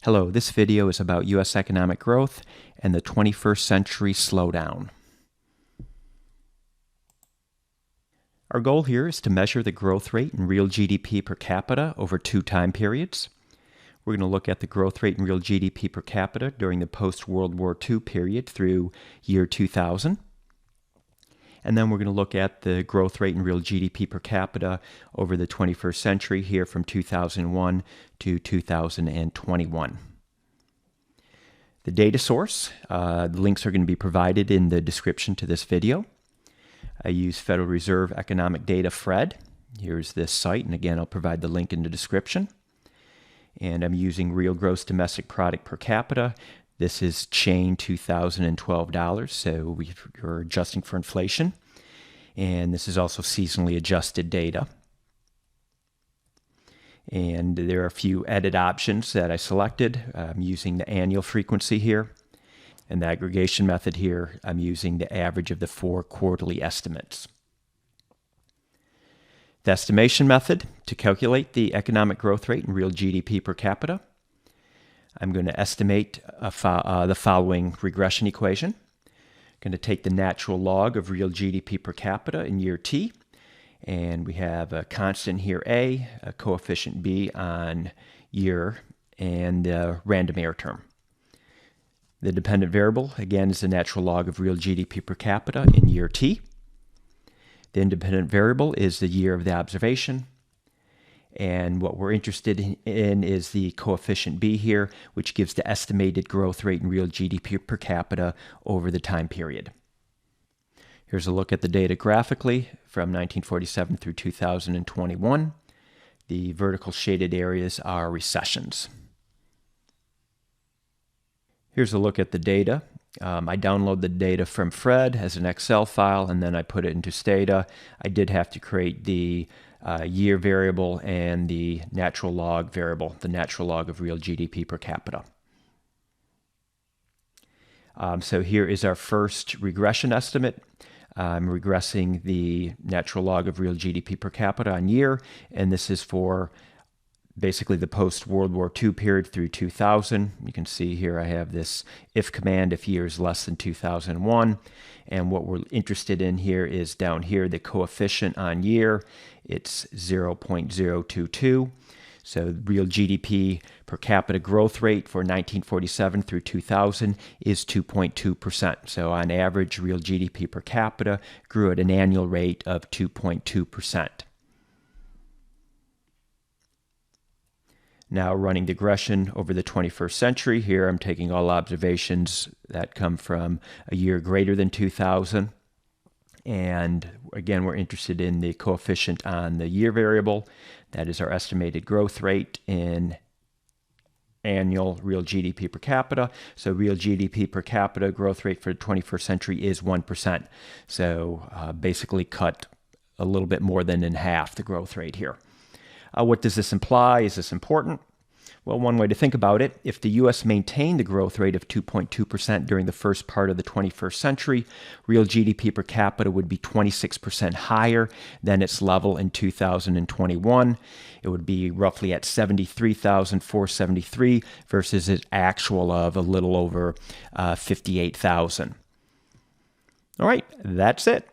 Hello, this video is about U.S. economic growth and the 21st century slowdown. Our goal here is to measure the growth rate in real GDP per capita over two time periods. We're going to look at the growth rate in real GDP per capita during the post-World War II period through year 2000. And then we're going to look at the growth rate in real GDP per capita over the 21st century here from 2001 to 2021. The data source, the links are going to be provided in the description to this video. I use Federal Reserve Economic Data, FRED. Here's this site, and again, I'll provide the link in the description. And I'm using real gross domestic product per capita. This is chain $2012, so we're adjusting for inflation. And this is also seasonally adjusted data. And there are a few edit options that I selected. I'm using the annual frequency here. And the aggregation method here, I'm using the average of the 4 quarterly estimates. The estimation method to calculate the economic growth rate in real GDP per capita. I'm going to estimate the following regression equation. I'm going to take the natural log of real GDP per capita in year t, and we have a constant here a coefficient b on year, and a random error term. The dependent variable, again, is the natural log of real GDP per capita in year t. The independent variable is the year of the observation. And what we're interested in is the coefficient b here, which gives the estimated growth rate in real GDP per capita over the time period. Here's a look at the data graphically from 1947 through 2021. The vertical shaded areas are recessions. Here's a look at the data. I download the data from FRED as an Excel file, and then I put it into Stata. I did have to create the year variable and the natural log variable, the natural log of real GDP per capita. So here is our first regression estimate. I'm regressing the natural log of real GDP per capita on year, and this is for basically the post-World War II period through 2000. You can see here I have this if command if year is less than 2001. And what we're interested in here is down here, the coefficient on year. It's 0.022. So real GDP per capita growth rate for 1947 through 2000 is 2.2%. So on average, real GDP per capita grew at an annual rate of 2.2%. Now running digression over the 21st century. Here I'm taking all observations that come from a year greater than 2000. And again, we're interested in the coefficient on the year variable. That is our estimated growth rate in annual real GDP per capita. So real GDP per capita growth rate for the 21st century is 1%. So basically cut a little bit more than in half the growth rate here. What does this imply? Is this important? Well, one way to think about it, if the U.S. maintained the growth rate of 2.2% during the first part of the 21st century, real GDP per capita would be 26% higher than its level in 2021. It would be roughly at 73,473 versus its actual of a little over 58,000. All right, that's it.